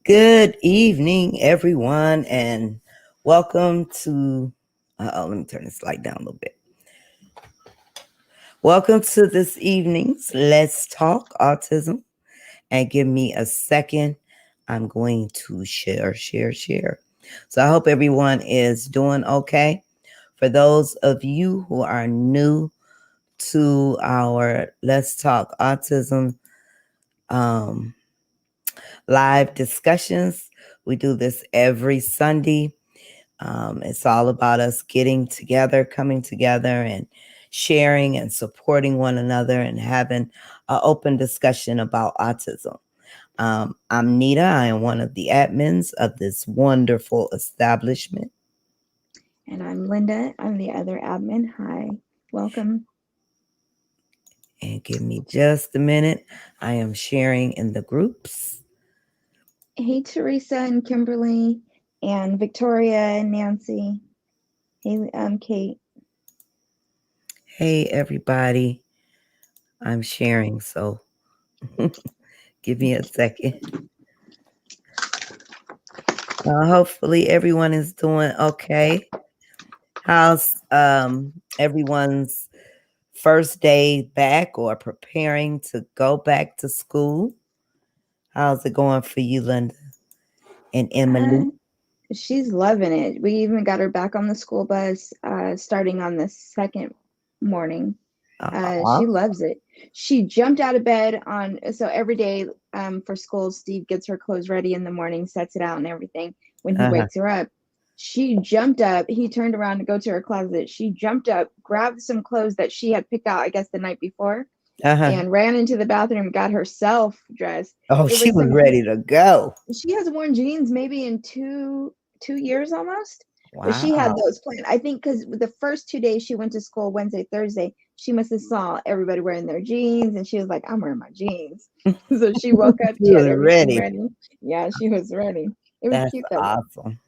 Good evening, everyone, and welcome to. Let me turn this light down a little bit. Welcome to this evening's Let's Talk Autism. And give me a second. I'm going to share. So I hope everyone is doing okay. For those of you who are new to our Let's Talk Autism live discussions, we do this every Sunday. It's all about us getting together, coming together, and sharing and supporting one another and having an open discussion about autism. I'm Nita. I am one of the admins of this wonderful establishment. And I'm Linda. I'm the other admin. Hi, welcome. And give me just a minute. I am sharing in the groups. Hey, Teresa and Kimberly and Victoria and Nancy. Hey, Kate. Hey, everybody. I'm sharing, so give me a second. Hopefully everyone is doing okay. How's everyone's first day back or preparing to go back to school? How's it going for you, Linda and Emily? She's loving it. We even got her back on the school bus starting on the second morning. She loves it. She jumped out of bed so every day for school, Steve gets her clothes ready in the morning, sets it out and everything. When he wakes her up, she jumped up. He turned around to go to her closet. She jumped up, grabbed some clothes that she had picked out, I guess, the night before, and ran into the bathroom, got herself dressed. Oh, she was ready to go. She has worn jeans maybe in two years almost. Wow. But she had those planned. I think because the first 2 days she went to school, Wednesday, Thursday, she must have saw everybody wearing their jeans, and she was like, "I'm wearing my jeans." So she woke up. She was ready. Yeah, she was ready. It was cute though. Awesome.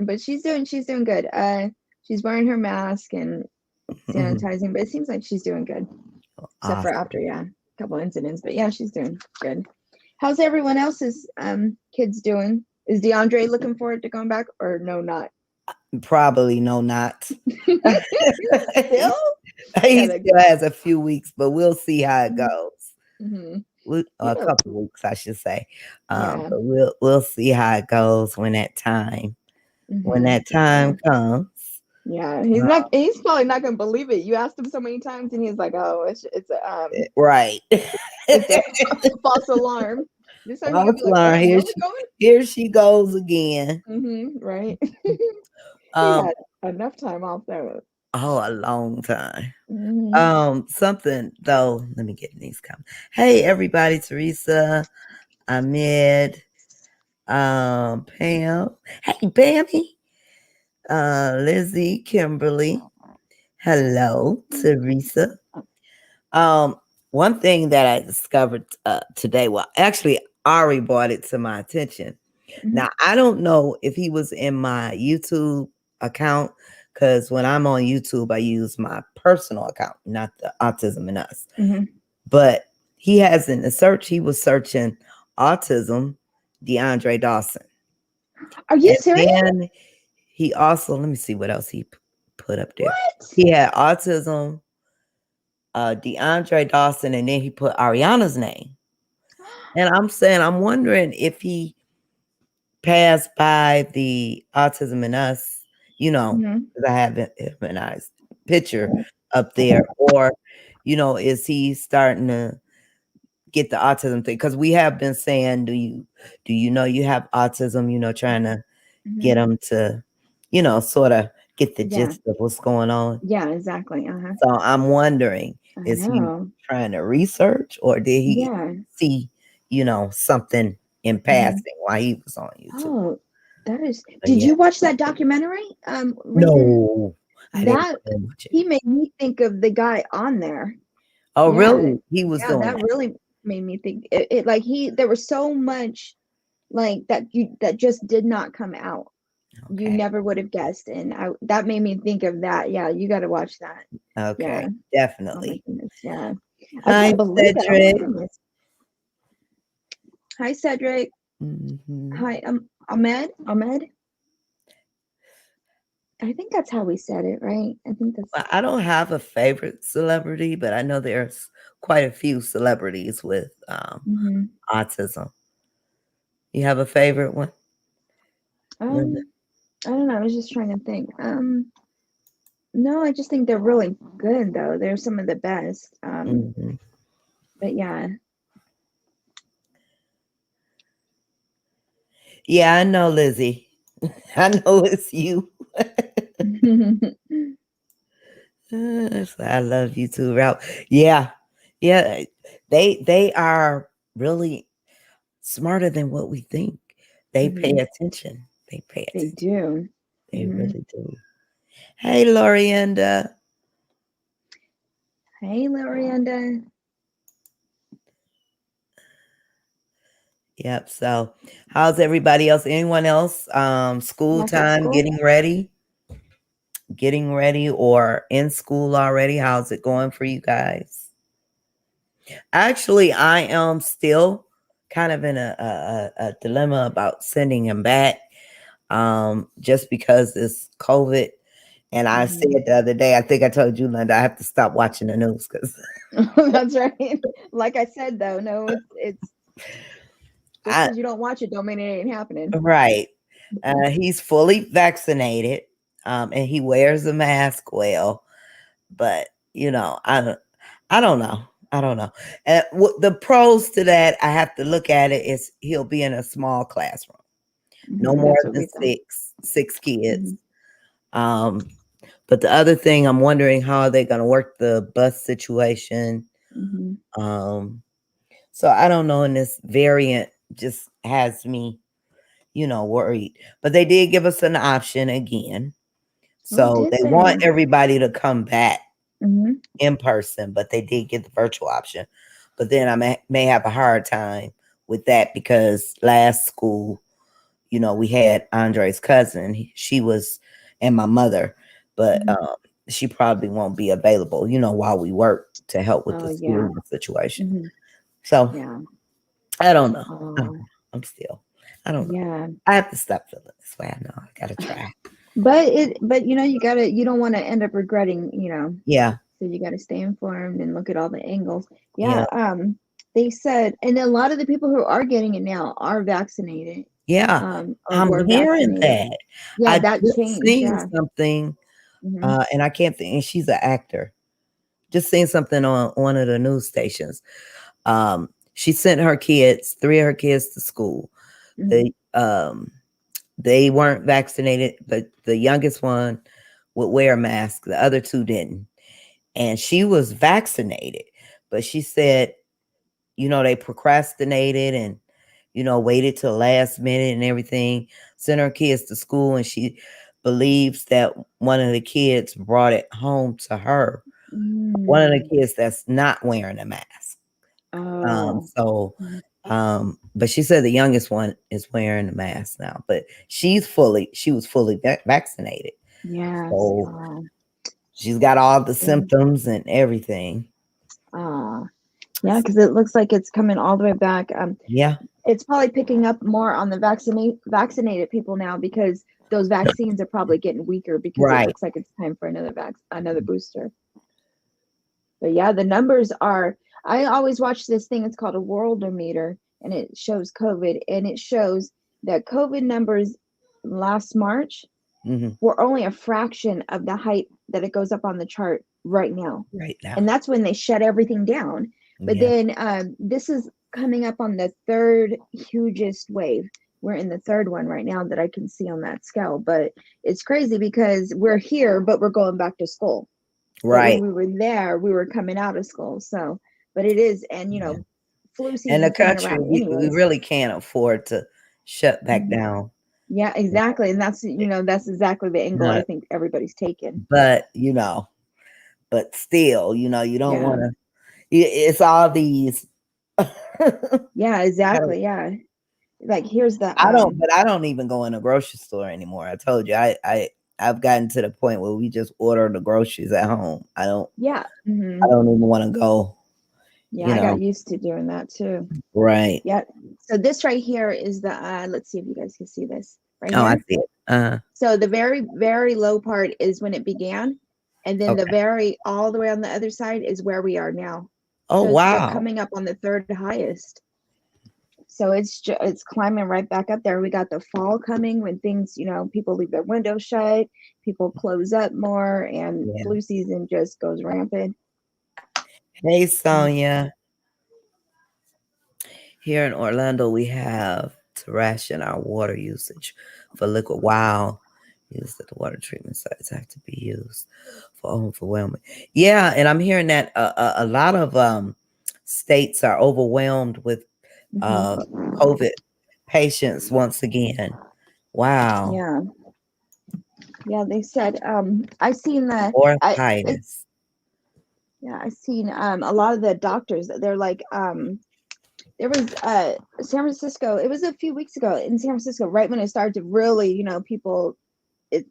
But she's doing good. She's wearing her mask and sanitizing, but it seems like she's doing good. Except for after, a couple incidents. But yeah, she's doing good. How's everyone else's kids doing? Is DeAndre looking forward to going back or no, not? Probably no, not. Still? He still has a few weeks, but we'll see how it goes. A couple of weeks, I should say. But we'll see how it goes when that time comes. Yeah, he's probably not gonna believe it. You asked him so many times, and he's like, "Oh, it's right. It's a false alarm." This time false alarm. Here she goes again. Right. He had enough time off there. Oh, a long time. Something though. Let me get in these comments. Hey, everybody, Teresa, Ahmed, Pam. Hey, Bammy. Lizzie, Kimberly. Hello, Teresa. One thing that I discovered today, well, actually, Ari brought it to my attention. Now, I don't know if he was in my YouTube account, because when I'm on YouTube, I use my personal account, not the Autism and Us. But he has in the search, he was searching autism, DeAndre Dawson. Are you serious? And he also, let me see what else he put up there. What? He had autism, DeAndre Dawson, and then he put Ariana's name. And I'm wondering if he passed by the Autism and Us, because I have him and I's picture up there, or, is he starting to get the autism thing? Because we have been saying, do you know you have autism, trying to get them to, sort of get the gist of what's going on. Yeah, exactly. So I'm wondering, is he trying to research, or did he see, something in passing while he was on YouTube? Oh, that is. Did you watch that documentary? No, he made me think of the guy on there. Oh, really? He was doing that. Really made me think it like there was so much like that just did not come out. Okay. You never would have guessed, and that made me think of that. Yeah, you got to watch that. Okay, definitely. Yeah. Hi, Cedric. Hi, Cedric. Hi, Ahmed. Ahmed. I think that's how we said it, right? I think that's. I don't have a favorite celebrity, but I know there's quite a few celebrities with autism. You have a favorite one, Linda? I don't know. I was just trying to think. No, I just think they're really good though. They're some of the best. But yeah. Yeah, I know, Lizzie. I know it's you. I love you too, Ralph. Yeah, yeah. They are really smarter than what we think. They pay attention. They pay They attention. do. They really do. Hey, Lorienda. Hey, Lorienda. Yep. So, how's everybody else? Anyone else? School Back at time, school? getting ready, or in school already? How's it going for you guys? Actually, I am still kind of in a dilemma about sending him back, just because it's COVID. And I said the other day, I think I told you, Linda, I have to stop watching the news because That's right. Like I said, though, no, it's just because you don't watch it, don't mean it ain't happening. Right. He's fully vaccinated, and he wears a mask well. But I don't know. I don't know. The pros to that, I have to look at it, is he'll be in a small classroom, no more than six kids. But the other thing, I'm wondering how are they going to work the bus situation. So I don't know. And this variant just has me, worried. But they did give us an option again. So they want everybody to come back in person, but they did get the virtual option. But then I may have a hard time with that because last school, we had Andre's cousin. She was, and my mother, but she probably won't be available, while we work to help with the school situation. So I don't know. I don't know. Yeah. I have to stop feeling this way. I know I gotta try. But you don't want to end up regretting, Yeah. So you gotta stay informed and look at all the angles. Yeah. They said, and a lot of the people who are getting it now are vaccinated. Yeah. Or I'm were hearing vaccinated. that. Yeah, I that just changed. seen Yeah. something, and I can't think, and she's an actor. Just seen something on one of the news stations. She sent her kids, 3 of her kids, to school. They weren't vaccinated, but the youngest one would wear a mask. The other 2 didn't. And she was vaccinated, but she said, they procrastinated and, waited till last minute and everything, sent her kids to school. And she believes that one of the kids brought it home to her. One of the kids that's not wearing a mask. But she said the youngest one is wearing a mask now, but she was fully vaccinated. Yeah. So she's got all the symptoms and everything. Yeah, because it looks like it's coming all the way back. Yeah. It's probably picking up more on the vaccinated people now because those vaccines are probably getting weaker because it looks like it's time for another booster. But yeah, the numbers are. I always watch this thing. It's called a Worldometer, and it shows COVID, and it shows that COVID numbers last March were only a fraction of the height that it goes up on the chart right now. And that's when they shut everything down. But then this is coming up on the third hugest wave. We're in the third one right now that I can see on that scale. But it's crazy because we're here, but we're going back to school. Right. But when we were there, we were coming out of school. So, but it is, and flu season. In the country, we really can't afford to shut back down. Yeah, exactly. And that's exactly the angle I think everybody's taking. But, but still, you don't want to, it's all these. Yeah, exactly. Yeah. Like here's the I don't even go in a grocery store anymore. I told you, I've gotten to the point where we just order the groceries at home. I don't even want to go Yeah, I got used to doing that too. Right. Yeah. So this right here is the let's see if you guys can see this right Oh, I here. see it. So the very, very low part is when it began. And then the Okay. very all the way on the other side is where we are now. Oh, So it's wow. coming up on the third highest. So it's climbing right back up there. We got the fall coming when things, people leave their windows shut, people close up more, and Yeah. flu season just goes rampant. Hey, Sonia. Here in Orlando, we have to ration our water usage for liquid. Wow. Use that the water treatment sites have to be used for overwhelming. Yeah, and I'm hearing that a lot of states are overwhelmed with COVID patients once again. Wow. Yeah. Yeah, they said I seen the I Orthitis. yeah, I seen a lot of the doctors, they're like there was San Francisco, it was a few weeks ago in San Francisco, right when it started to really, people it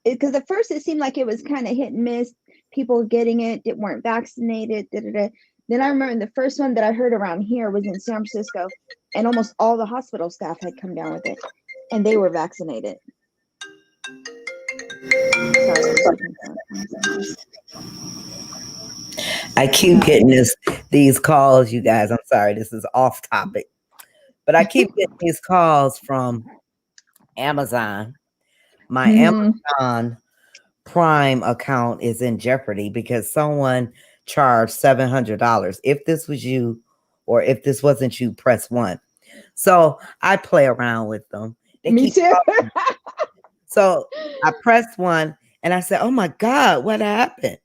because at first it seemed like it was kind of hit and miss, people getting it that weren't vaccinated. Da, da, da. Then I remember the first one that I heard around here was in San Francisco, and almost all the hospital staff had come down with it, and they were vaccinated. Sorry, I keep getting these calls, you guys. I'm sorry, this is off topic, but I keep getting these calls from Amazon. My Amazon Prime account is in jeopardy because someone charged $700. If this was you, or if this wasn't you, press 1. So I play around with them. They Me keep too. So I pressed 1 and I said, "Oh my God, what happened?"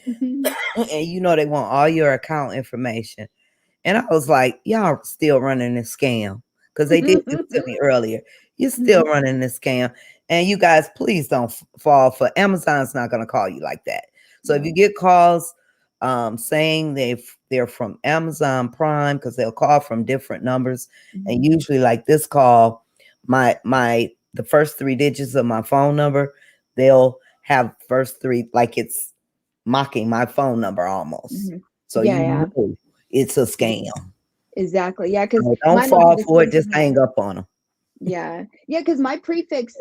And they want all your account information. And I was like, "Y'all still running this scam." Because they did this to me earlier. You're still running this scam. And you guys, please don't fall for Amazon's not going to call you like that. So if you get calls saying they're from Amazon Prime, because they'll call from different numbers, and usually like this call, the first 3 digits of my phone number, they'll have first 3 like it's mocking my phone number almost. So Yeah. know it's a scam. Exactly. Yeah, because Don't mine will do fall the for it. same Just thing. hang up on them. Yeah. Yeah, because my prefix,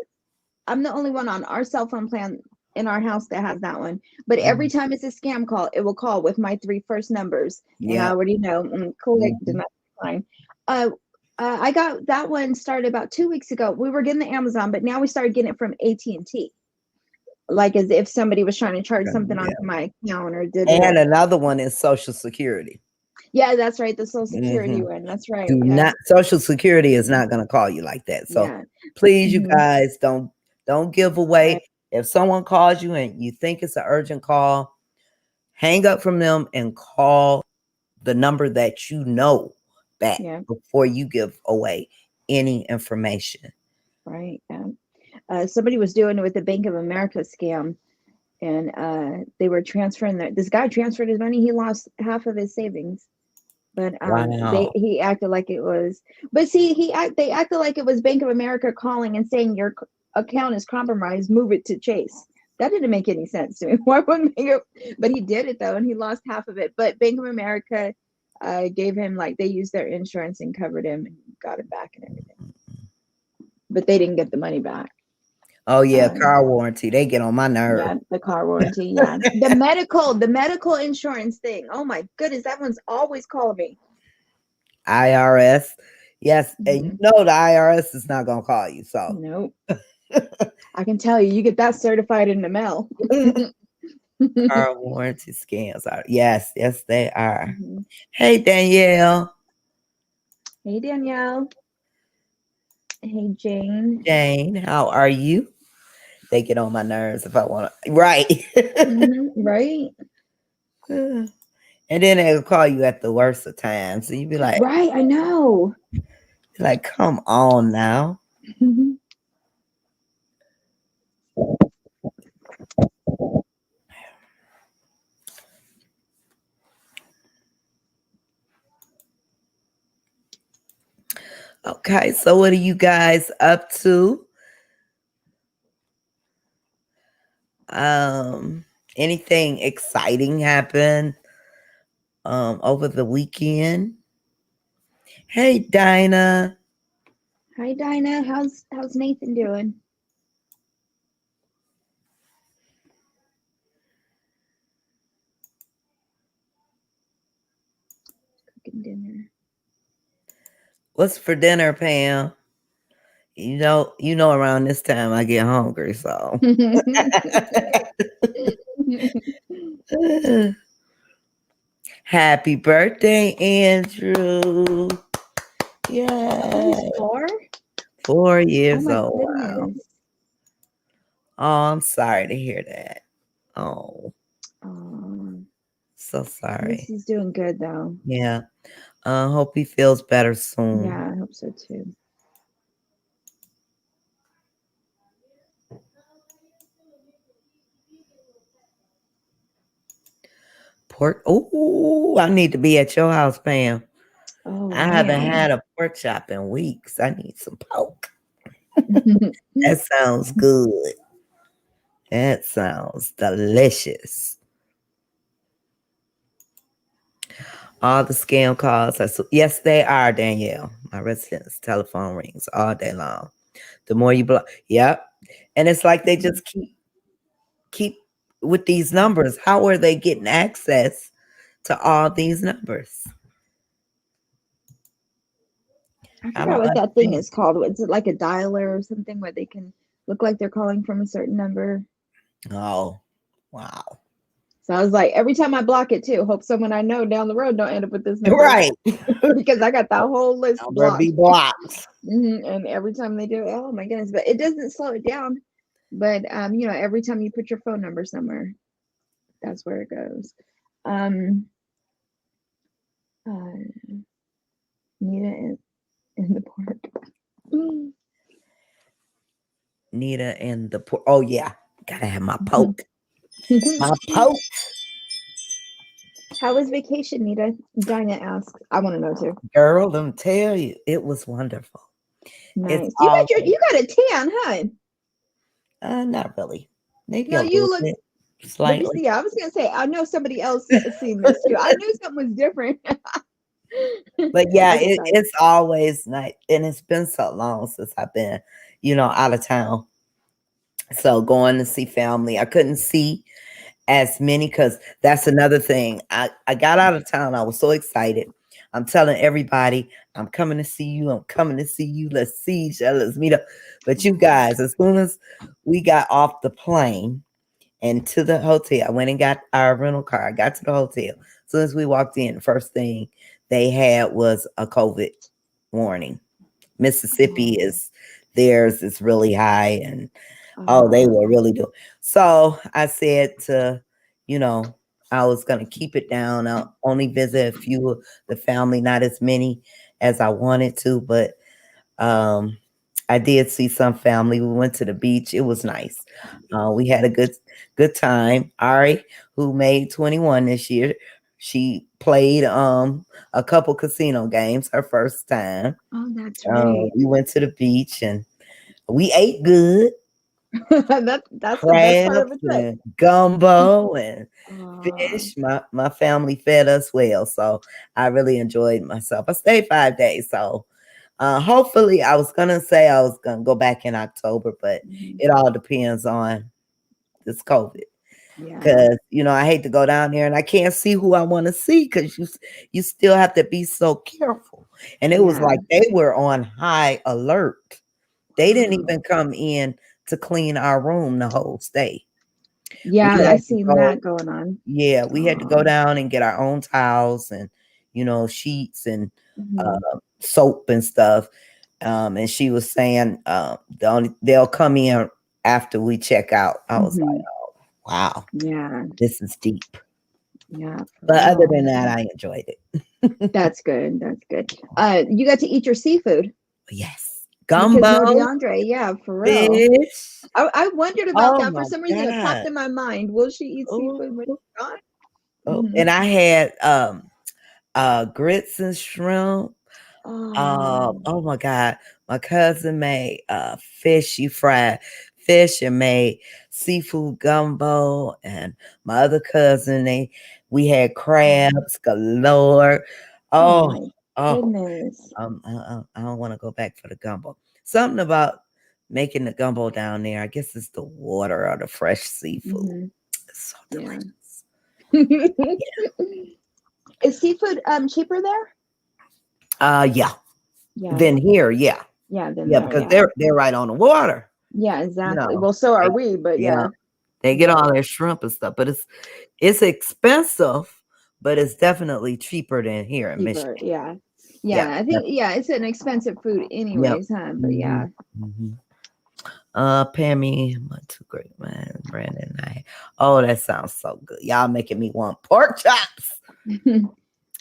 I'm the only one on our cell phone plan in our house that has that one. But every time it's a scam call, it will call with my 3 first numbers. And I already know, correct, did not decline. I got that one started about 2 weeks ago. We were getting the Amazon, but now we started getting it from AT&T. Like as if somebody was trying to charge something onto my account or did it. And another one is Social Security. Yeah, that's right. The Social Security one. That's right. Do Yeah. not Social Security is not going to call you like that. So please, you guys, don't give away. Right. If someone calls you and you think it's an urgent call, hang up from them and call the number that you know back before you give away any information. Right. Yeah. Somebody was doing it with the Bank of America scam, and they were transferring this guy transferred his money. He lost half of his savings, but he acted like it was. But see, they acted like it was Bank of America calling and saying your account is compromised. Move it to Chase. That didn't make any sense to me. Why wouldn't it? But he did it though, and he lost half of it. But Bank of America gave him, like, they used their insurance and covered him and got it back and everything. But they didn't get the money back. Oh yeah, car warranty. They get on my nerve. Yeah, the car warranty. Yeah, the medical insurance thing. Oh my goodness, that one's always calling me. IRS. Yes, and you know the IRS is not gonna call you. So nope. I can tell you, you get that certified in the mail. Car warranty scams are yes, they are. Hey Danielle. Hey Danielle. Hey Jane. Jane, how are you? They get on my nerves if I want to. Right. Right. And then they'll call you at the worst of times. So you be like, right, I know. Like, come on now. Okay, so what are you guys up to? Anything exciting happen over the weekend. Hey, Dinah. Hi, Dinah. How's Nathan doing? Cooking dinner. What's for dinner, Pam? Around this time I get hungry, so. Happy birthday, Andrew. Oh, he's Yeah. 4? 4 years Oh my old. Wow. goodness. Oh, I'm sorry to hear that. Oh, Oh, so at least sorry. he's doing good though. Yeah. Hope he feels better soon. Yeah, I hope so too. Pork. Oh, I need to be at your house, Pam. Oh I haven't man. had a pork chop in weeks. I need some pork. That sounds good. That sounds delicious. All the scam calls. Yes, they are, Danielle. My residence telephone rings all day long. The more you block, yep. And it's like they just keep with these numbers. How are they getting access to all these numbers? I I forgot don't what that thing understand. is called. Is it like a dialer or something where they can look like they're calling from a certain number? Oh, wow. So I was like, every time I block it too, hope someone I know down the road don't end up with this number Right. because I got that whole list Number be blocked. blocked. And every time they do it, oh my goodness! But it doesn't slow it down. But every time you put your phone number somewhere, that's where it goes. Um, uh, Nita in the park. Nita and the poor. Oh yeah, gotta have my poke. My poke. How was vacation, Nita? Dinah asks. I want to know too. Girl, let me tell you, it was wonderful. It's Nice. always You got a tan, huh? not really. Maybe No, a you little look. bit, Let me slightly. see. Yeah, I was gonna say. I know somebody else seen this too. I knew something was different. But yeah, That's nice. it's always nice, and it's been so long since I've been, out of town. So going to see family, I couldn't see as many because that's another thing. I got out of town. I was so excited. I'm telling everybody, I'm coming to see you. I'm coming to see you. Let's see each other. Let's meet up. But you guys, as soon as we got off the plane and to the hotel, I went and got our rental car. I got to the hotel. As soon as we walked in, the first thing they had was a COVID warning. Mississippi is theirs is really high, and they were really doing. So I said you know, I was gonna keep it down. I'll only visit a few of the family, not as many as I wanted to, but I did see some family. We went to the beach. It was nice. We had a good time. Ari, who made 21 this year, she played a couple casino games her first time. Oh, that's right. We went to the beach and we ate good. That's the best part of Crabs a trip. and gumbo and Oh, fish. My family fed us well, so I really enjoyed myself. I stayed 5 days, so hopefully I was gonna say I was gonna go back in October, but it all depends on this COVID. yeah, Because I hate to go down there and I can't see who I want to see because you still have to be so careful. And it was yeah. like they were on high alert. They didn't Wow. even come in to clean our room the whole stay. We Yeah, I had to seen go, that going on. yeah, we had to go Oh. down and get our own towels and sheets and Mhm. soap and stuff. And she was saying they'll come in after we check out. I was like, Mhm. oh wow, Yeah. this is deep. Yeah, for But other real. than that, I enjoyed it. That's good. That's good. You got to eat your seafood Yes, because gumbo, no DeAndre. Yeah, for real. fish. I wondered about Oh that for my some reason. It popped god. in my mind. Will she eat seafood when Oh, she's gone? oh, Hmm. and I had grits and shrimp. Oh. Oh my God. My cousin made fishy fried fish and made seafood gumbo. And my other cousin, they We had Oh, crabs galore. oh Oh, my oh. goodness. I don't want to go back for the gumbo. Something about making the gumbo down there. I guess it's the water or the fresh seafood. Mm-hmm. It's so Yeah. delicious. Is seafood cheaper there? Yeah. Yeah. Then here, yeah. Yeah, then Yeah, there, because yeah. they're right on the water. Yeah, You exactly. know. Well, so are They, we, but yeah. yeah. They get Yeah. all their shrimp and stuff, but it's expensive, but it's definitely cheaper than here in Cheaper, Michigan. yeah. Yeah. Yeah, I think it's an expensive food Yep. anyways, huh? But Hmm. yeah. Hmm. Pammy, my two great man, Brandon and I. Oh, that sounds so good. Y'all making me want pork chops.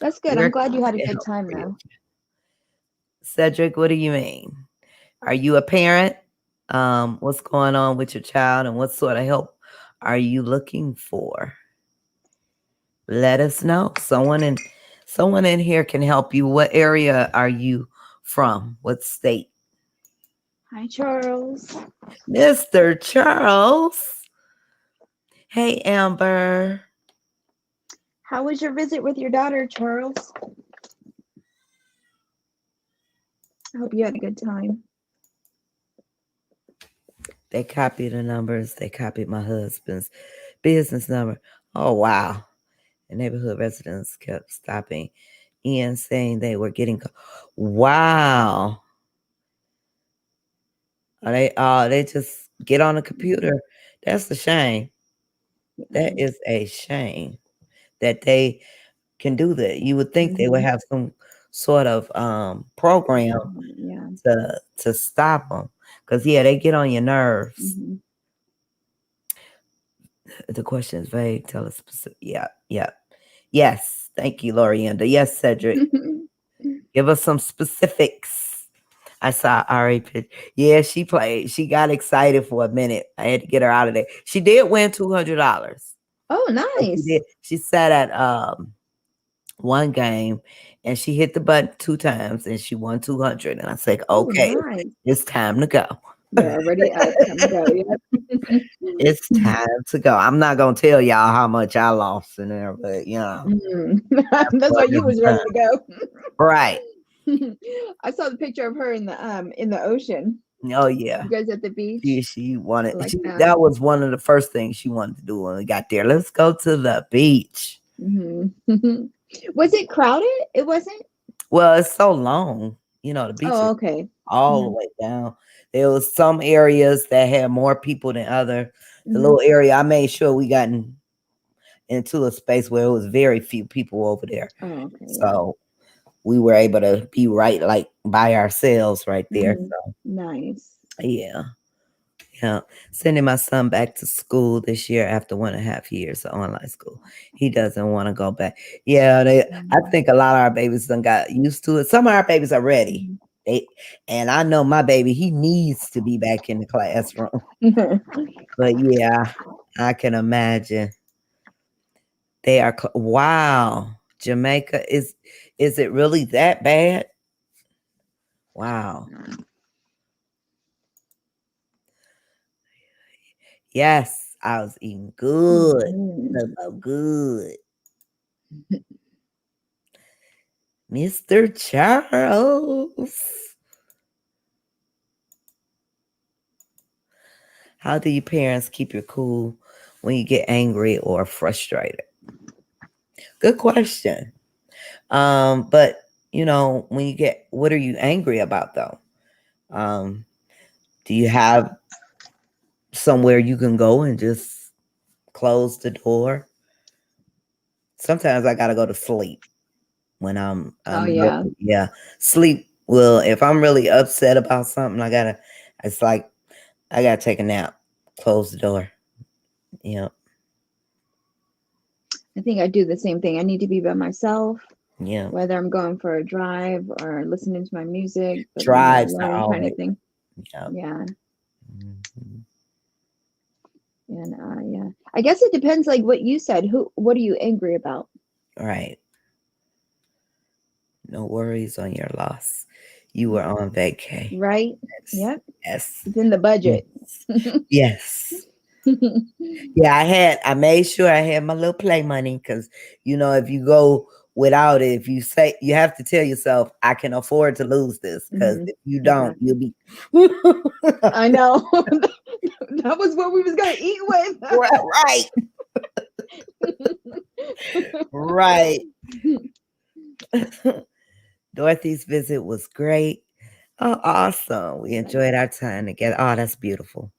That's good. I'm Where glad you had a can I good help time you? though. Cedric, what do you mean? Are you a parent? What's going on with your child and what sort of help are you looking for? Let us know. Someone in here can help you. What area are you from? What state? Hi, Charles. Mr. Charles. Hey, Amber. How was your visit with your daughter, Charles? I hope you had a good time. They copied the numbers. They copied my husband's business number. Oh, wow. The neighborhood residents kept stopping in saying they were getting. Wow. They just get on the computer. That's a shame. That is a shame that they can do that. You would think they would have some sort of program Yeah. to stop them. Because, yeah, they get on your nerves. Mm-hmm. The question is vague. Tell us specific. Yeah, yeah. Yes. Thank you, Lorienda. Yes, Cedric. Give us some specifics. I saw Ari pitch. Yeah, she played. She got excited for a minute. I had to get her out of there. She did win $200. Oh, She nice. did. She sat at one game and she hit the button 2 times and she won 200. And I said, Oh, okay, nice. it's time to go. They're already up. Time to go. Yeah. It's time to go. I'm not gonna tell y'all how much I lost in there, but That's why you was ready to go. Right. I saw the picture of her in the ocean. Oh yeah. You guys at the beach? She I wanted like that. that was one of the first things she wanted to do when we got there. Let's go to the beach. Mm-hmm. Was it crowded? It wasn't? Well, it's so long. The beach is Oh, okay. all the way down. There was some areas that had more people than other. The Mm-hmm. little area I made sure we got into a space where it was very few people over there. Oh, okay. So we were able to be right like by ourselves right there. Mm-hmm. So Nice. yeah. Yeah. Sending my son back to school this year after 1.5 years of online school. He doesn't want to go back. Yeah, I think a lot of our babies done got used to it. Some of our babies are ready. And I know my baby, he needs to be back in the classroom. But yeah, I can imagine. They are wow. Jamaica is it really that bad? Wow. Yes, I was eating good. So good. Mr. Charles. How do your parents keep you cool when you get angry or frustrated? Good question. But when you get, what are you angry about though? Do you have somewhere you can go and just close the door? Sometimes I gotta go to sleep when Oh, yeah. yeah. Sleep will, if I'm really upset about something, it's like I gotta take a nap, close the door. Yeah. I think I do the same thing. I need to be by myself. Yeah. Whether I'm going for a drive or listening to my music, but Drives are alone kind always. of thing. Yeah. Yeah. Mm-hmm. And yeah. I guess it depends like what you said. What are you angry about? Right. No worries on your loss. You were on vacay. Right? Yes. Yep. Yes. It's in the budget. Yes. Yeah, I made sure I had my little play money because, if you go without it, if you say, you have to tell yourself, I can afford to lose this because if you don't, Exactly. you'll be. I know. That was what we was gonna eat with. Right. Right. Dorothy's visit was great. Oh, awesome. We Nice. enjoyed our time together. Oh, that's beautiful.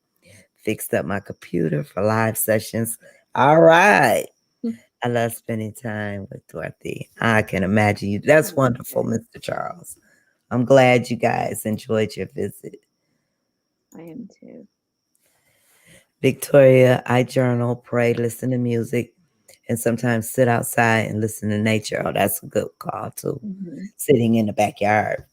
Fixed up my computer for live sessions. All right. I love spending time with Dorothy. I can imagine you. I That's love wonderful, it. Mr. Charles. I'm glad you guys enjoyed your visit. I am too. Victoria, I journal, pray, listen to music, and sometimes sit outside and listen to nature. Oh, that's a good call, too. Hmm. Sitting in the backyard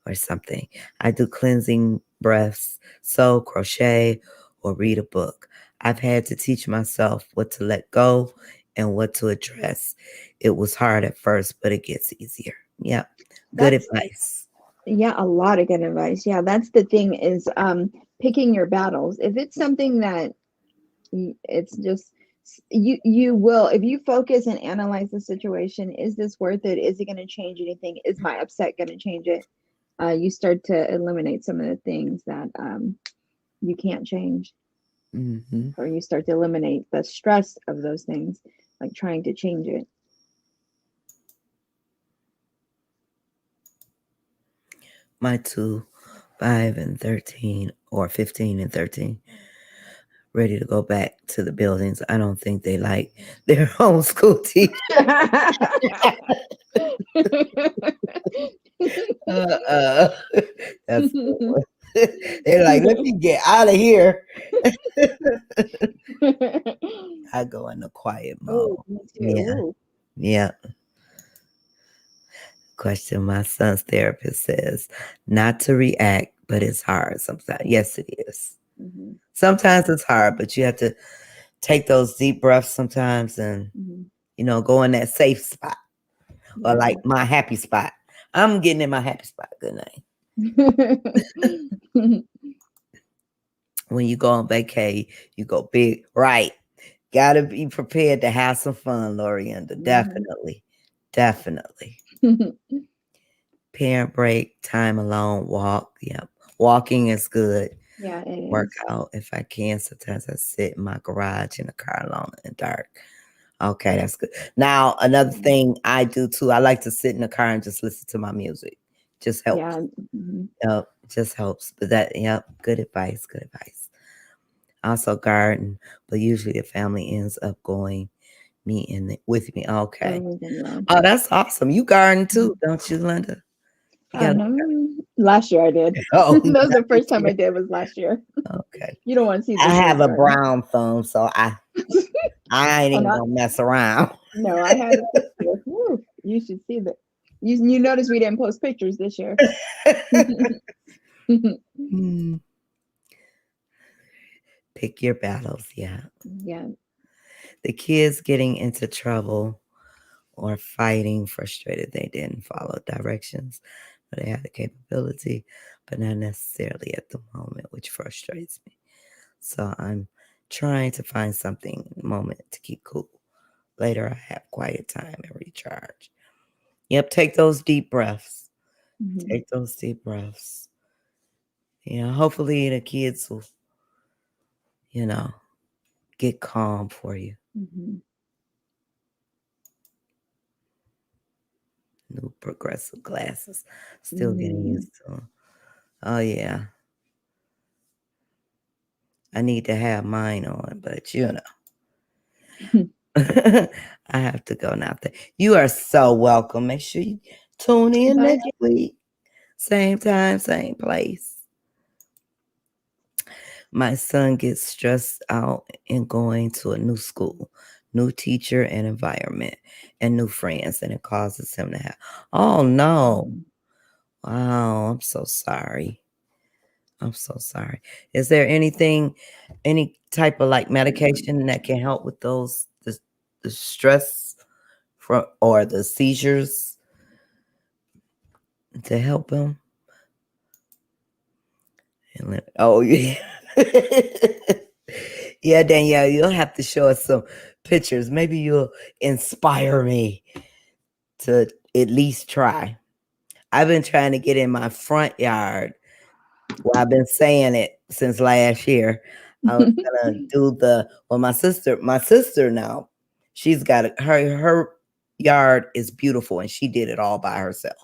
or something. I do cleansing breaths, sew, crochet, or read a book. I've had to teach myself what to let go and what to address. It was hard at first, but it gets easier. Yep. Good That's advice. Yeah, a lot of good advice. Yeah, that's the thing is picking your battles. If it's something that it's just you will, if you focus and analyze the situation, is this worth it? Is it going to change anything? Is my upset going to change it? You start to eliminate some of the things that you can't change, Mm-hmm. or you start to eliminate the stress of those things, like trying to change it. My two, 5 and 13, or 15 and 13, ready to go back to the buildings. I don't think they like their homeschool teacher. Uh, that's they're like, let me get out of here. I go in the quiet Oh, mode. me Yeah, too. yeah. Question my son's therapist says, not to react, but it's hard sometimes. Yes, it is. Hmm. Sometimes it's hard, but you have to take those deep breaths sometimes and, Hmm. go in that safe spot or Yeah. like my happy spot. I'm getting in my happy spot. Good night. When you go on vacay, you go big. Right. Gotta be prepared to have some fun, Lorienda. Mhm. Definitely. Definitely. Parent break, time alone, walk. Yep. Walking is good. Yeah, it Work is. out if I can. Sometimes I sit in my garage in the car alone in the dark. Okay, that's good. Now, another Mhm. thing I do too, I like to sit in the car and just listen to my music. Just helps. Yeah. Mhm. Yep, just helps. But yep, good advice. Good advice. Also garden, but usually the family ends up going with me. Okay. Everything, yeah. Oh, that's awesome. You garden too, Mhm. don't you, Linda? You Oh got no, last year I did. oh, That was the not this first time year. I did was last year. Okay. You don't want to see I this have year's a garden. brown thumb, so I ain't Oh even no, gonna mess around. no, I had a picture. Woo, you should see that. You notice we didn't post pictures this year. Hmm. Pick your battles, yeah. Yeah. The kids getting into trouble or fighting, frustrated they didn't follow directions, but they had the capability, but not necessarily at the moment, which frustrates me. So I'm trying to find something in the moment to keep cool. Later, I have quiet time and recharge. Yep, take those deep breaths. Hmm. Take those deep breaths. Hopefully the kids will, you know, get calm for you. Hmm. New progressive glasses. Still getting Mm. used to them. Oh, yeah. I need to have mine on, but I have to go now. You are so welcome. Make sure you tune in Bye. next week. Same time, same place. My son gets stressed out in going to a new school, new teacher and environment, and new friends, and it causes him to have. Oh, no. Mhm. Wow. I'm so sorry. I'm so sorry. Is there any type of like medication that can help with the stress from or the seizures to help him? Oh yeah. Yeah, Danielle, you'll have to show us some pictures. Maybe you'll inspire me to at least try. I've been trying to get in my front yard. Well, I've been saying it since last year. I was gonna do my sister now, she's got her yard is beautiful and she did it all by herself.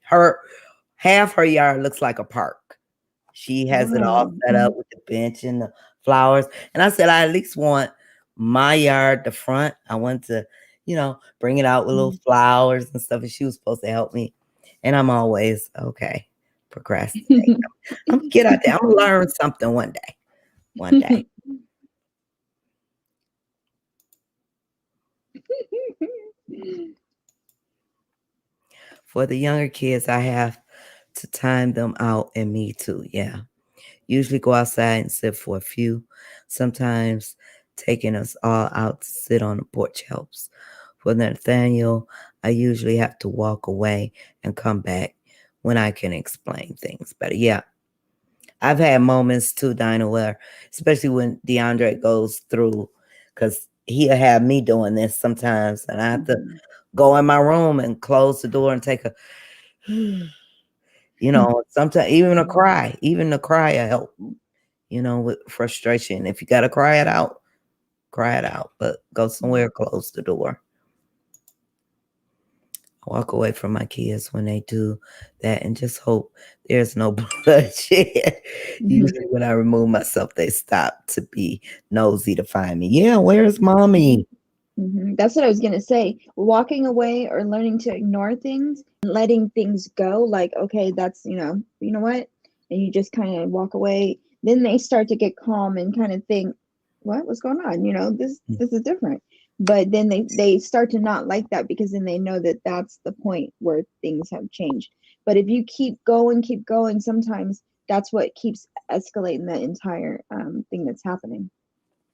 Her half her yard looks like a park. She has it all Oh, set up with the bench and the flowers. And I said, I at least want my yard, the front. I want to, bring it out with little flowers and stuff. And she was supposed to help me. And I'm always, okay, procrastinate. I'm gonna get out there. I'm gonna learn something one day. One day. For the younger kids, I have to time them out, and me too. Yeah. Usually go outside and sit for a few. Sometimes taking us all out to sit on the porch helps. For Nathaniel, I usually have to walk away and come back when I can explain things better. Yeah. I've had moments too, Dinah, where, especially when DeAndre goes through, because he'll have me doing this sometimes, and I have to go in my room and close the door and take a, sometimes even a cry will help, with frustration. If you got to cry it out, but go somewhere, close the door. Walk away from my kids when they do that and just hope there's no bloodshed. Usually when I remove myself, they stop to be nosy to find me. Yeah, where's mommy? That's what I was going to say. Walking away or learning to ignore things and letting things go, like, okay, that's, you know what? And you just kind of walk away. Then they start to get calm and kind of think, what's going on? This is different. But then they start to not like that because then they know that that's the point where things have changed. But if you keep going, sometimes that's what keeps escalating the entire thing that's happening.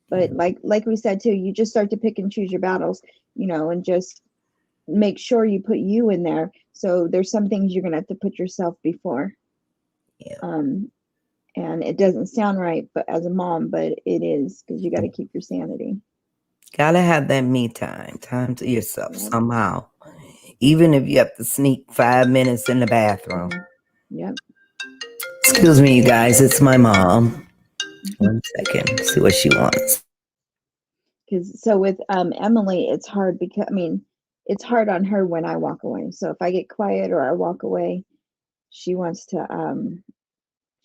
But like we said too, you just start to pick and choose your battles, and just make sure you put you in there. So there's some things you're gonna have to put yourself before. Yeah. And it doesn't sound right, but as a mom, but it is, because you got to keep your sanity. Gotta have that me time to yourself somehow. Even if you have to sneak 5 minutes in the bathroom. Yep. Excuse me, you guys. It's my mom. 1 second. See what she wants. Because so with Emily, it's hard because it's hard on her when I walk away. So if I get quiet or I walk away, she wants to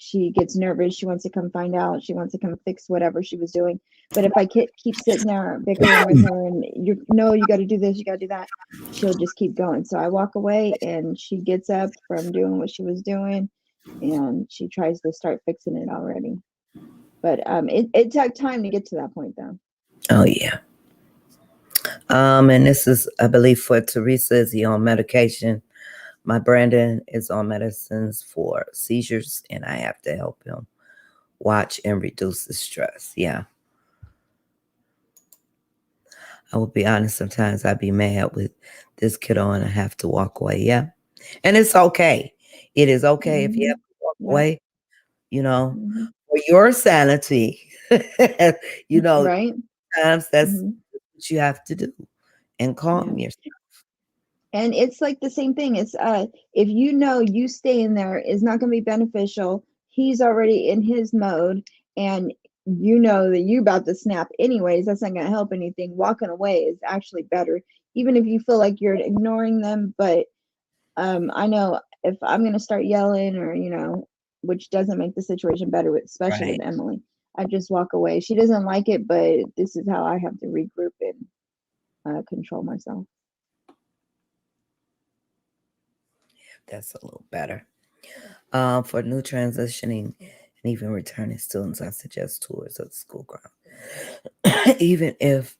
she gets nervous. She wants to come find out. She wants to come fix whatever she was doing. But if I keep sitting there bickering with her and you got to do this, you got to do that, she'll just keep going. So I walk away and she gets up from doing what she was doing and she tries to start fixing it already. But it took time to get to that point though. Oh yeah. And this is, I believe, for Teresa. Is he on medication? My Brandon is on medicines for seizures, and I have to help him watch and reduce the stress. Yeah. I will be honest, sometimes I'd be mad with this kiddo and I have to walk away. Yeah. And it's okay. It is okay if you have to walk away, for your sanity. Right. Times that's what you have to do and calm yourself. And it's like the same thing. It's if you staying there is not going to be beneficial. He's already in his mode, and you know that you about to snap anyways. That's not going to help anything. Walking away is actually better, even if you feel like you're ignoring them. But I know if I'm going to start yelling or which doesn't make the situation better, especially with Emily. I just walk away. She doesn't like it, but this is how I have to regroup and control myself. That's a little better. For new transitioning and even returning students, I suggest tours of the school ground. Even if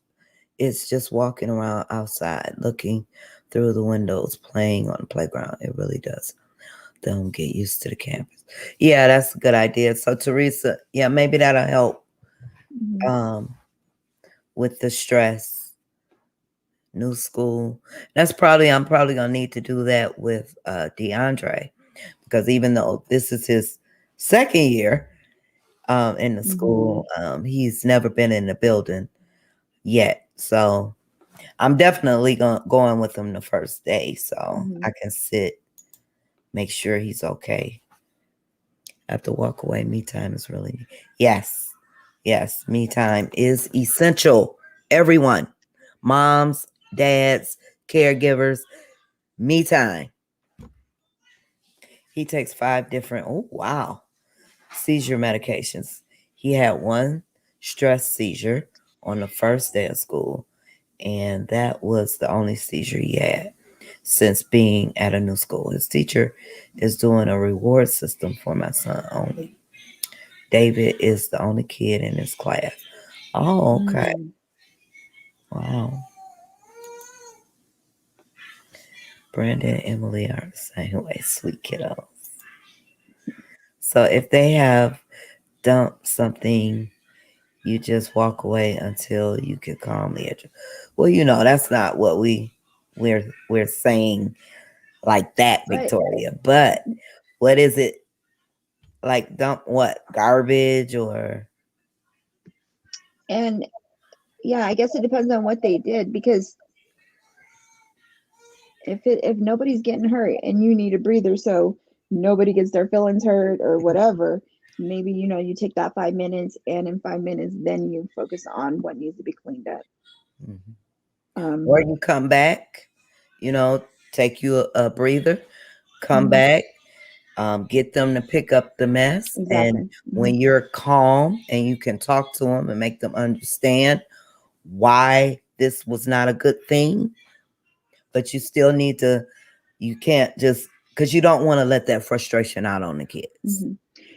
it's just walking around outside, looking through the windows, playing on the playground, it really does. Them get used to the campus. Yeah, that's a good idea. So Teresa, yeah, maybe that'll help with the stress. New school. I'm probably gonna need to do that with DeAndre, because even though this is his second year, in the Mm-hmm. school. He's never been in the building yet. So I'm definitely going with him the first day so Mm-hmm. I can sit, make sure he's okay. I have to walk away. Me time is really, yes, yes, me time is essential. Everyone, moms, dads, caregivers, me time. He takes 5 different, oh, wow, seizure medications. He had one stress seizure on the first day of school, and that was the only seizure he had since being at a new school. His teacher is doing a reward system for my son only. David is the only kid in his class. Oh, okay. Mm-hmm. Wow. Brandon and Emily are the same way, sweet kiddos. So if they have dumped something, you just walk away until you can calmly address. Well, that's not what we're saying like that, But Victoria. But what is it like? Dump what? Garbage or? and yeah, I guess it depends on what they did, because if nobody's getting hurt and you need a breather so nobody gets their feelings hurt or whatever, maybe you take that 5 minutes, and in 5 minutes then you focus on what needs to be cleaned up. Mhm. Or Um, you come back, you know, take you a breather, come mhm, back, get them to pick up the mess. And exactly. when you're calm and you can talk to them and make them understand why this was not a good thing, but you still need to, you can't just, because you don't want to let that frustration out on the kids, Hmm.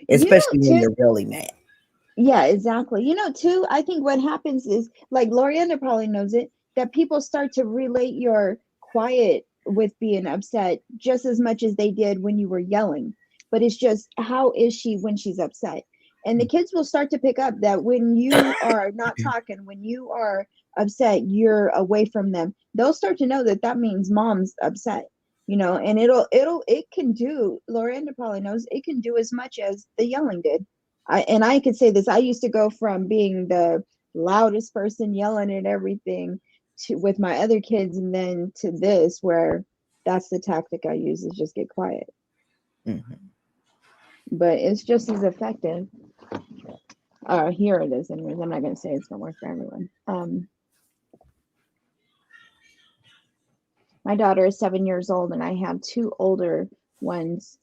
especially when Too. you're really mad. Yeah, exactly. Too, I think what happens is, like Lorienda probably knows it, that people start to relate your quiet with being upset just as much as they did when you were yelling. But it's just, how is she when she's upset? And the kids will start to pick up that when you are not talking, when you are upset, you're away from them. They'll start to know that that means mom's upset. And it can do, Lorienda probably knows, it can do as much as the yelling did. I could say this. I used to go from being the loudest person yelling at everything to with my other kids, and then to this where that's the tactic I use, is just get quiet. Mhm. But it's just as effective. Here it is, anyways. I'm not gonna say it's gonna work for everyone. My daughter is 7 years old, and I have two older ones,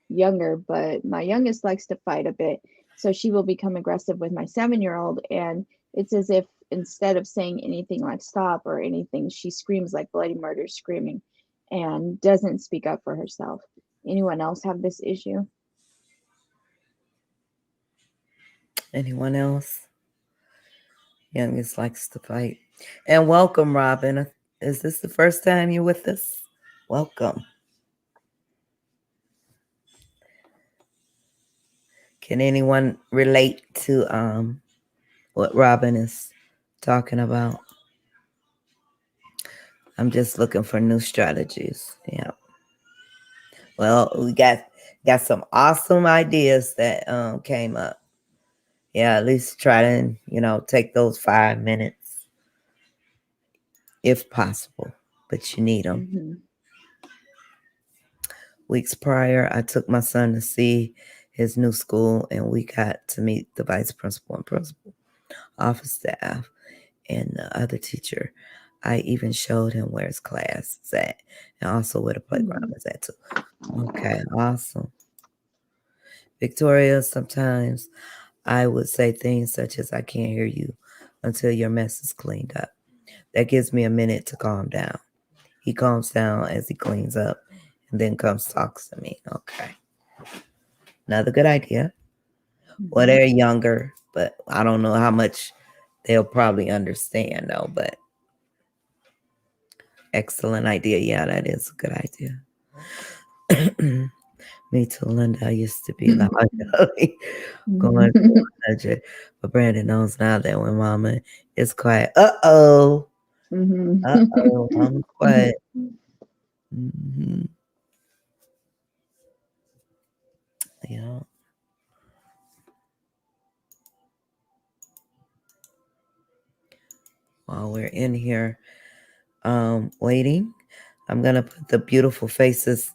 younger, but my youngest likes to fight a bit. So she will become aggressive with my 7-year-old. And it's as if instead of saying anything like stop or anything, she screams like bloody murder screaming and doesn't speak up for herself. Anyone else have this issue? Anyone else? Youngest likes to fight. And welcome, Robin. Is this the first time you're with us? Welcome. Can anyone relate to what Robin is talking about? I'm just looking for new strategies. Yeah. Well, we got some awesome ideas that came up. Yeah, at least try to, take those 5 minutes if possible, but you need them. Mm-hmm. Weeks prior, I took my son to see his new school, and we got to meet the vice principal and principal, office staff, and the other teacher. I even showed him where his class is at and also where the playground Mm-hmm. is at too. Okay, awesome. Victoria, sometimes I would say things such as, I can't hear you until your mess is cleaned up. That gives me a minute to calm down. He calms down as he cleans up and then comes talks to me. Okay. Another good idea. Well, Mm-hmm. they're younger, but I don't know how much they'll probably understand though, but excellent idea. Yeah, that is a good idea. Me too, Linda. I used to be loud, going for 100. But Brandon knows now that when mama is quiet, I'm quiet. Hmm. Yeah. while we're in here waiting, I'm going to put the Beautiful Faces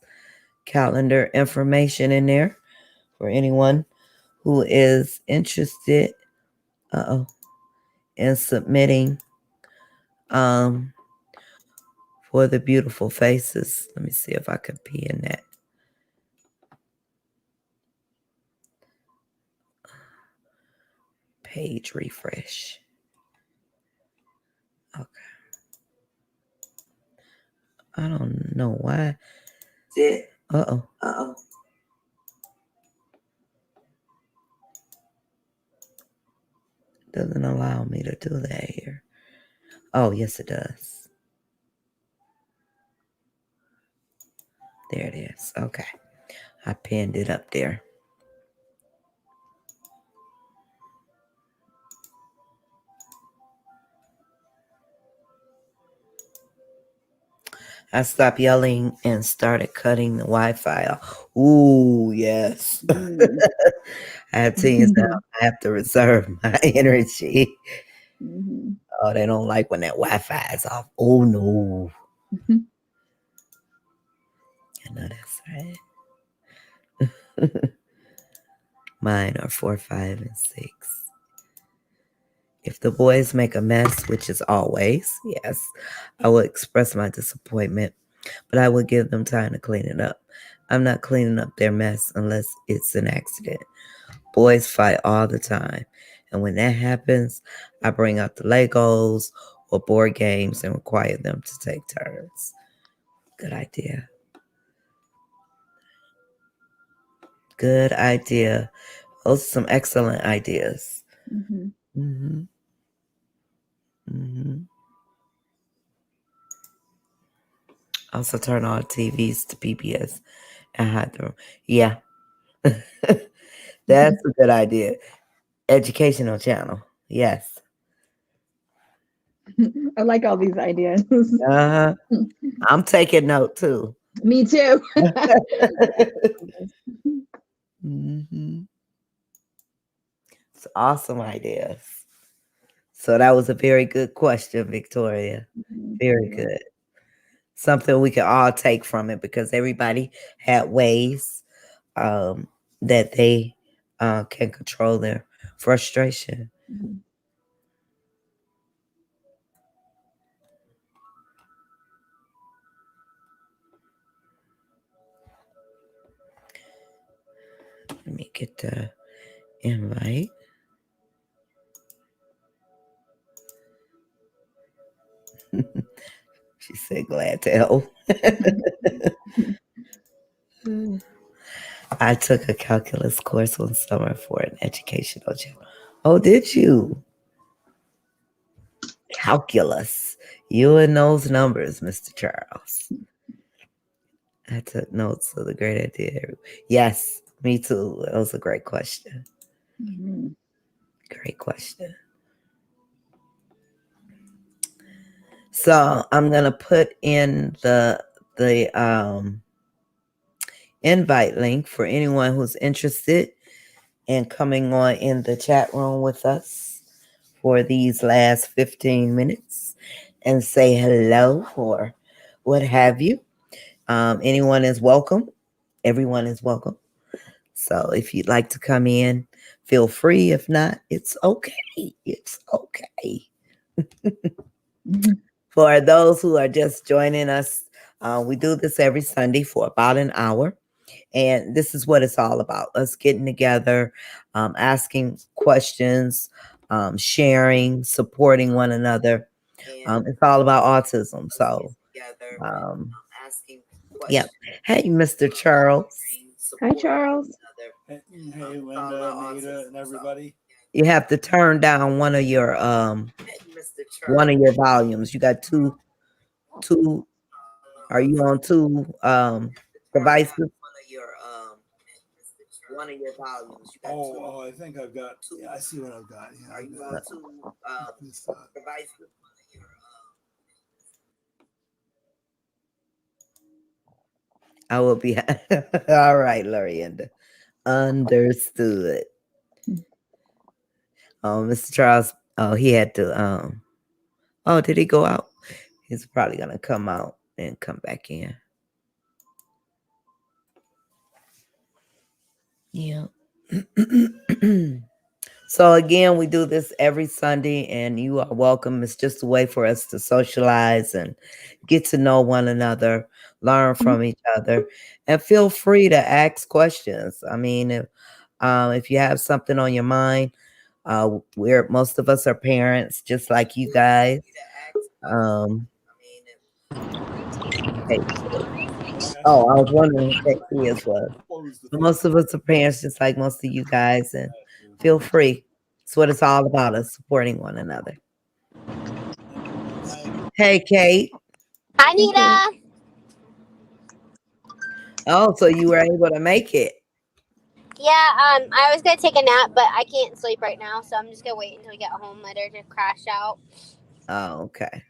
calendar information in there for anyone who is interested in submitting um, for the Beautiful Faces. Let me see if I can pin that. Page refresh. Okay. I don't know why. Uh-oh. Doesn't allow me to do that here. Oh, yes, it does. There it is. Okay. I pinned it up there. I stopped yelling and started cutting the Wi-Fi off. Ooh, yes. I have teens now. I have to reserve my energy. Oh, they don't like when that Wi-Fi is off. Oh, no. I know that's right. Mine are 4, 5, and 6. If the boys make a mess, which is always, yes, I will express my disappointment, but I will give them time to clean it up. I'm not cleaning up their mess unless it's an accident. Boys fight all the time, and when that happens, I bring out the Legos or board games and require them to take turns. Good idea. Good idea. Those are some excellent ideas. Mm-hmm. Mm-hmm. Also turn on TVs to PBS and hide the room. Yeah. That's a good idea. Educational channel. Yes. I like all these ideas. Uh-huh. I'm taking note too. Me too. Mm-hmm. It's awesome ideas. So that was a very good question, Victoria. Very good. Something we can all take from it because everybody had ways that they can control their frustration. Let me get the invite. She said, glad to help. I took a calculus course one summer for an educational channel. Oh, did you? Calculus. You and those numbers, Mr. Charles. I took notes of the great idea. Yes, me too. That was a great question. Great question. So I'm gonna put in the invite link for anyone who's interested in coming on in the chat room with us for these last 15 minutes and say hello or what have you. Anyone is welcome. Everyone is welcome. So if you'd like to come in, feel free. If not, it's okay. It's okay. For those who are just joining us, we do this every Sunday for about an hour. And this is what it's all about, us getting together, asking questions, sharing, supporting one another. It's all about autism. So, yeah. Hey, Mr. Charles. Hi, Charles. Hey, Linda, Nita, and everybody. You have to turn down one of your volumes. You got two. Are you on two devices? One of your volumes. You got oh, I think I've got. Yeah, I see what I've got. Yeah, are you on two devices? I will be all right, Lorienda. Understood. Mr. Charles. Oh, he had to. Oh, did he go out? He's probably going to come out and come back in. Yeah. So again, we do this every Sunday, and you are welcome. It's just a way for us to socialize and get to know one another, learn from each other, and feel free to ask questions. I mean, if you have something on your mind, most of us are parents, just like you guys. Hey, I was wondering what that is was. Most of us are parents, just like most of you guys, and feel free. It's what it's all about, us supporting one another. Hey, Kate. Hi, Nita. Oh, so you were able to make it. Yeah, I was gonna take a nap, but I can't sleep right now, so I'm just gonna wait until we get home later to crash out. Oh, okay.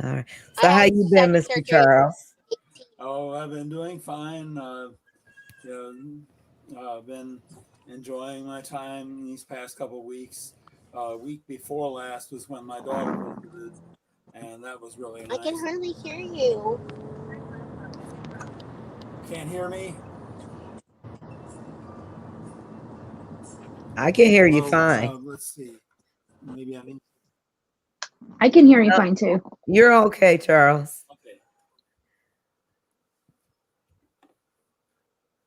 All right. So how you been, Mr. Charles? Oh, I've been doing fine. Been enjoying my time these past couple of weeks. Week before last was when my daughter visited, and that was really nice. I can hardly hear you. Can't hear me? I can hear you fine. Let's see. Maybe I need. I can hear you fine too. You're okay, Charles. Okay.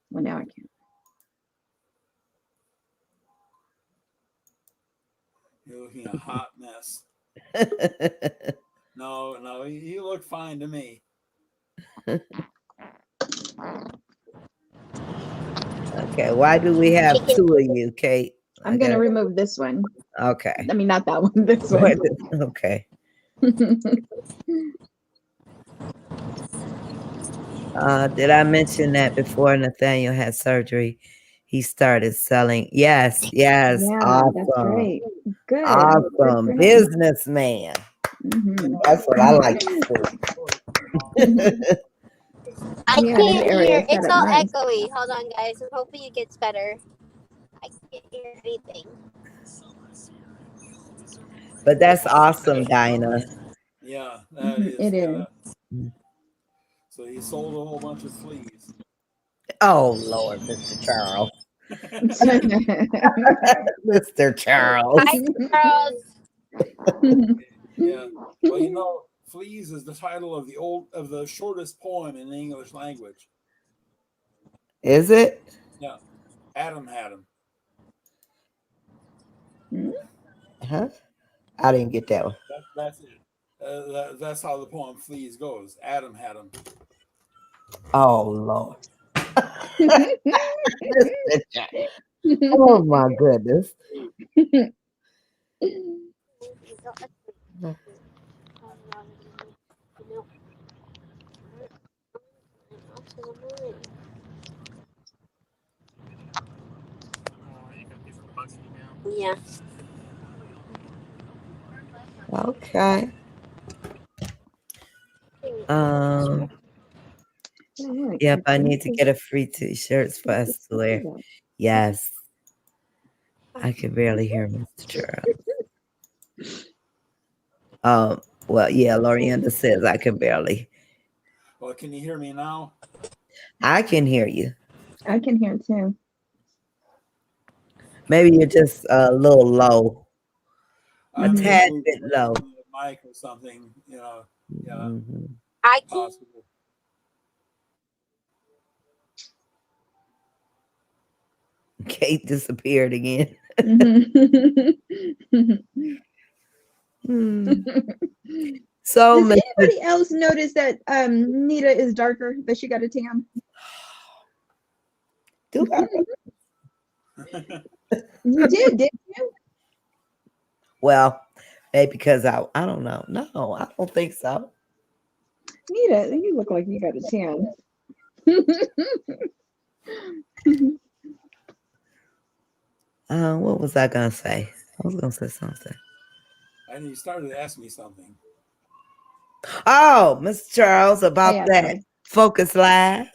Well, now I can. You're looking a hot mess. No, you look fine to me. Okay, why do we have two of you, Kate? I'm going to remove this one. Okay. I mean, not that one, this one. Okay. Did I mention that before Nathaniel had surgery, he started selling? Yes. Yeah, Awesome. that's right. Good. Awesome. Good Businessman. That's what I like to see. I can't hear. It's all echoey. Hold on, guys. Hopefully it gets better. I can't hear anything. But that's awesome, Dinah. Yeah, that is. It is. So he sold a whole bunch of fleas. Oh, Lord, Mr. Charles. Mr. Charles. Hi, Charles. Yeah. Well, Fleas is the title of the shortest poem in the English language. Is it? Yeah. Adam had him. Huh? I didn't get that one. That's it. That's how the poem Fleas goes. Adam had him. Oh, Lord. Oh, my goodness. Yeah. Okay. Yep, I need to get a free t-shirts for us to wear. Yes. I can barely hear Mr. Charles. Well, yeah, Lorienda says I can barely. Well, can you hear me now? I can hear you. I can hear too. Maybe you're just a little low. A tad bit low. Mic or something, Yeah. Mm-hmm. I can. Possible. Kate disappeared again. So, does anybody else notice that Nita is darker, that she got a tan? Do I? You didn't you? Well, maybe because I don't know. No, I don't think so. Nita, you look like you got a tan. What was I gonna say? I was gonna say something. And you started to ask me something. Oh, Mr. Charles, about that Focus Live.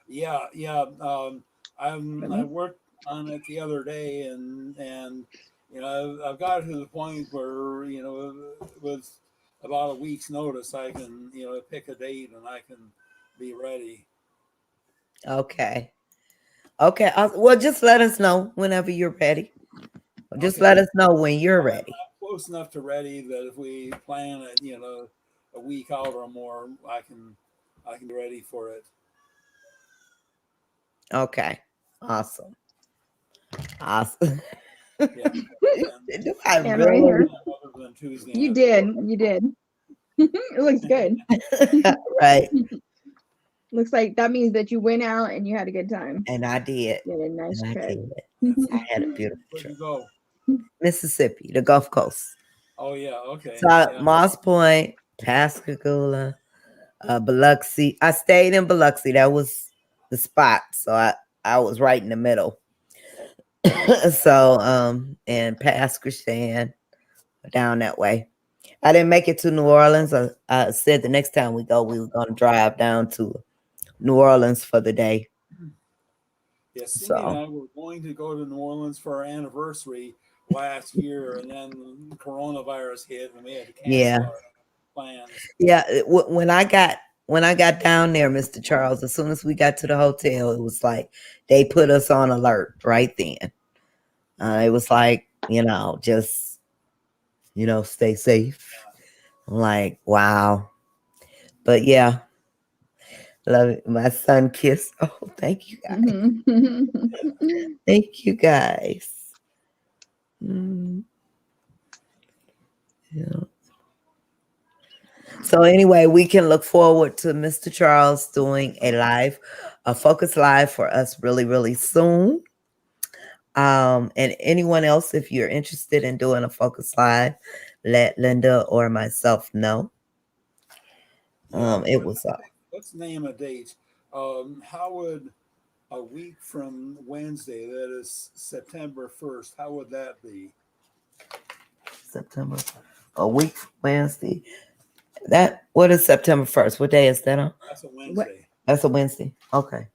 Yeah. I worked on it the other day, and you know, I've got to the point where, you know, with about a week's notice, I can, you know, pick a date and I can be ready. Okay. Okay. Well, just let us know whenever you're ready. Just Okay. let us know when you're ready. I'm close enough to ready that if we plan it, you know, a week out or more, I can be ready for it. Okay. Awesome. Awesome. Yeah. Do I And right really? here. Other than Tuesday. You did. You did. It looks good. Right. Looks like that means that you went out and you had a good time. And I did. You had a nice And I trip. did. I had a beautiful Where'd trip. you go? Mississippi, the Gulf Coast. Oh yeah, okay. So Yeah. Moss Point, Pascagoula, Biloxi. I stayed in Biloxi. That was the spot. So I was right in the middle. So and past Christian down that way. I didn't make it to New Orleans. I said the next time we go, we were going to drive down to New Orleans for the day. Yeah, Cindy and So I were going to go to New Orleans for our anniversary last year, and then coronavirus hit, and we had to cancel our plans. Yeah, when I got down there, Mr. Charles, as soon as we got to the hotel, it was like they put us on alert right then. It was like, just stay safe. I'm like, wow. But yeah, love it. My son kissed. Oh, thank you guys. Thank you guys. Yeah. So anyway, we can look forward to Mr. Charles doing a focus live for us really, really soon. And anyone else, if you're interested in doing a focus live, let Linda or myself know. It was Let's name a date. How would a week from Wednesday, that is September 1st, how would that be? September, a week from Wednesday. What is September 1st? What day is that on? That's a Wednesday. That's a Wednesday. Okay.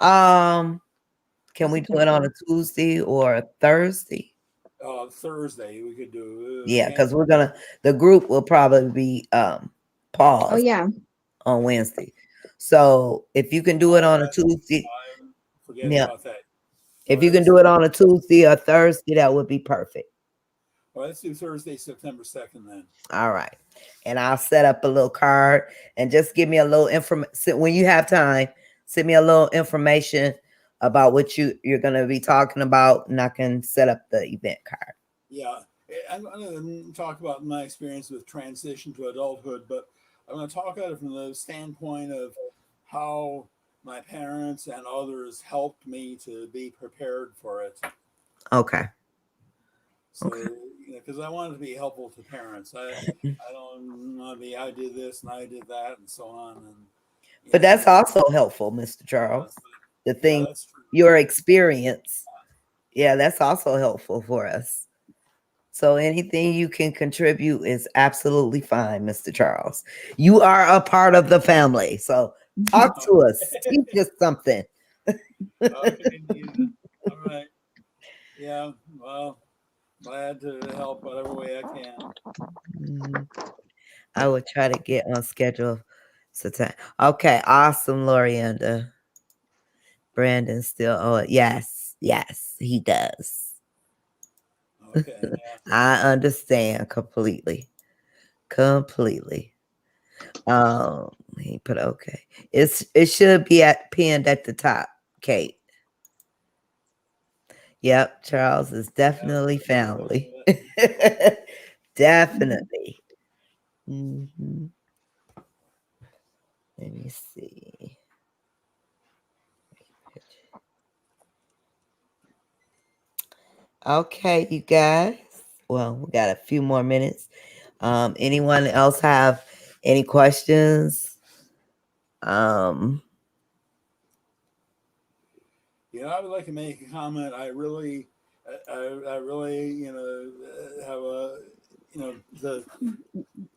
Can we do it on a Tuesday or a Thursday? Thursday we could do. Yeah, because the group will probably be paused. Oh yeah. On Wednesday. So if you can do it on a Tuesday, forget about that. If you can do it on a Tuesday or Thursday, that would be perfect. Well, let's do Thursday, September 2nd then. All right. And I'll set up a little card and just give me a little information. When you have time, send me a little information about what you're going to be talking about, and I can set up the event card. Yeah. I'm going to talk about my experience with transition to adulthood, but I'm going to talk about it from the standpoint of how my parents and others helped me to be prepared for it. Okay. So, because I wanted to be helpful to parents. I don't want to be, I did this and I did that and so on. And but that's also helpful, Mr. Charles. The thing, your experience. Yeah, that's also helpful for us. So anything you can contribute is absolutely fine, Mr. Charles. You are a part of the family. So talk to us. Teach us something. Okay. All right. Yeah. Well, glad to help whatever way I can. I would try to get on schedule. Okay. Awesome, Lorianda. Brandon still. Oh, yes. Yes, he does. Okay. Yeah. I understand completely. He put okay. It should be pinned at the top, Kate. Yep, Charles is definitely family. Definitely. Mm-hmm. Let me see. Okay, you guys. Well, we got a few more minutes. Anyone else have any questions? I would like to make a comment. I really, have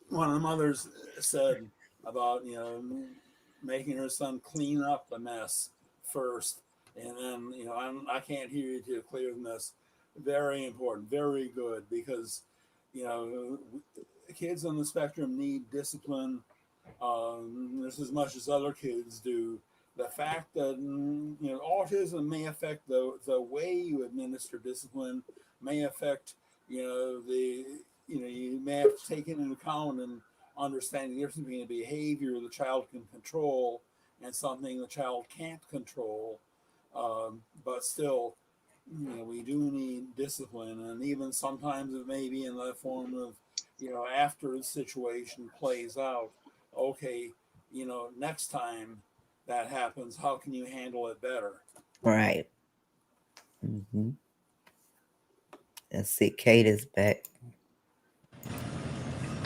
one of the mothers said about, making her son clean up the mess first. And then, I can't hear you too clear than this, Very important, very good, because kids on the spectrum need discipline just as much as other kids do. The fact that autism may affect the way you administer discipline, may affect you may have to take it into account and understand the difference between a behavior the child can control and something the child can't control. But still, we do need discipline, and even sometimes it may be in the form of, after the situation plays out, okay, next time that happens, how can you handle it better? Right. Mm-hmm. Let's see, Kate is back.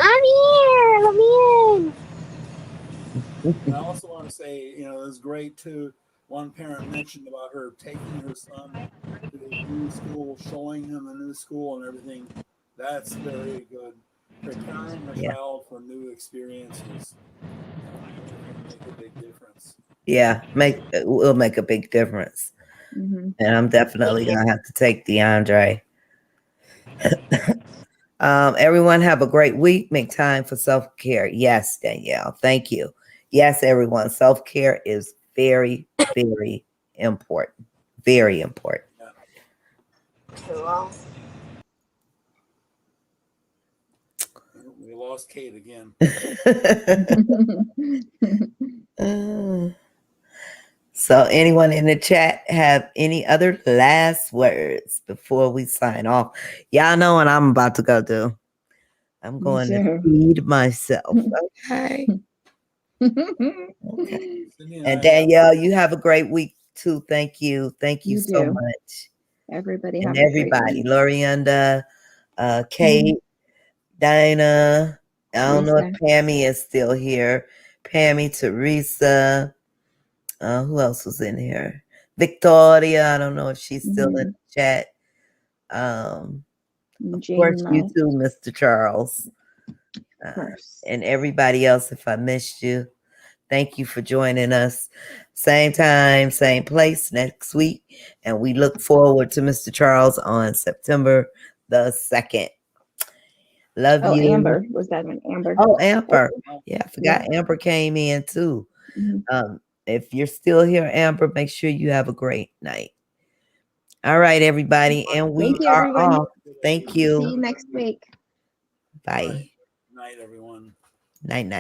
I'm here. Let me in. And I also want to say, it's great too. One parent mentioned about her taking her son to his new school, showing him the new school and everything. That's very good. Preparing a child for new experiences can make a big difference. Yeah, will make a big difference. Mm-hmm. And I'm definitely gonna have to take DeAndre. Everyone have a great week. Make time for self-care. Yes, Danielle. Thank you. Yes, everyone. Self-care is very, very important. Very important. Yeah. Cool. We lost Kate again. So anyone in the chat have any other last words before we sign off? Y'all know what I'm about to go do. I'm going to feed myself. Okay. Okay. And Danielle, you have a great week too. Thank you. Thank you so much. Everybody and have everybody. A great week. Lorianda, Kate, Dinah. I don't know if Pammy is still here. Pammy, Teresa. Who else was in here? Victoria. I don't know if she's still in the chat. Of course, you too, Mr. Charles. And everybody else, if I missed you, thank you for joining us. Same time, same place next week. And we look forward to Mr. Charles on September the 2nd. Love you. Amber. Was that one? Amber. Oh, Amber. Yeah, I forgot Amber came in too. If you're still here, Amber, make sure you have a great night. All right, everybody. And we are off. Thank you. See you next week. Bye. Night, everyone. Night, night.